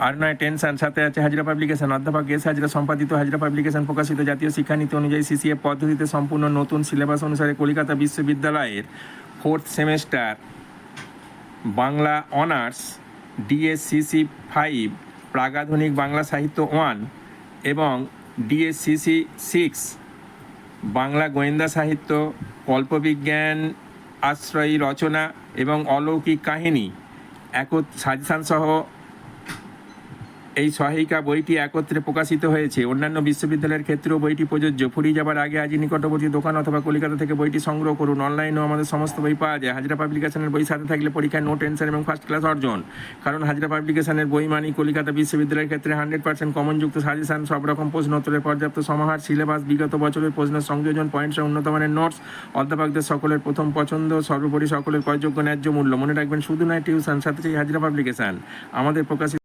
আর নয় টেনশন, সাথে আছে হাজরা পাবলিকেশন, অধ্যাপক এস হাজরা সম্পাদিত হাজরা পাবলিকেশন প্রকাশিত জাতীয় শিক্ষানীতি অনুযায়ী সিসিএফ পদ্ধতিতে সম্পূর্ণ নতুন সিলেবাস অনুসারে কলকাতা বিশ্ববিদ্যালয়ের 4th semester Bangla honours DSCC 5 প্রাগাধুনিক বাংলা সাহিত্য 1 এবং ডিএসসিসি 6 বাংলা গোয়েন্দা সাহিত্য, কল্পবিজ্ঞান আশ্রয়ী রচনা এবং অলৌকিক কাহিনী সাজেশান সহ এই সহায়িকা বইটি একত্রে প্রকাশিত হয়েছে। অন্যান্য বিশ্ববিদ্যালয়ের ক্ষেত্রেও বইটি প্রযোজ্য। ফুরিয়ে যাবার আগে আজই নিকটবর্তী দোকান অথবা কলকাতা থেকে বইটি সংগ্রহ করুন। অনলাইনেও আমাদের সমস্ত বই পাওয়া যায়। হাজরা পাবলিকেশনের বই সাথে থাকলে পরীক্ষায় নো টেনশন এবং ফার্স্ট ক্লাস অর্জন। কারণ হাজরা পাবলিকেশনের বই মানেই কলকাতা বিশ্ববিদ্যালয়ের ক্ষেত্রে 100% কমনযুক্ত সাজেশান, সব রকম প্রশ্ন উত্তরের পর্যাপ্ত সমাহার, সিলেবাস, বিগত বছরের প্রশ্নের সংযোজন, পয়েন্টসহ উন্নত মানের নোটস, অধ্যাপকদের সকলের প্রথম পছন্দ, সর্বোপরি সকলের ক্রয়যোগ্য ন্যায্য মূল্য। মনে রাখবেন, শুধু নয় টিউশন, সাথে সেই হাজরা পাবলিকেশন। আমাদের প্রকাশিত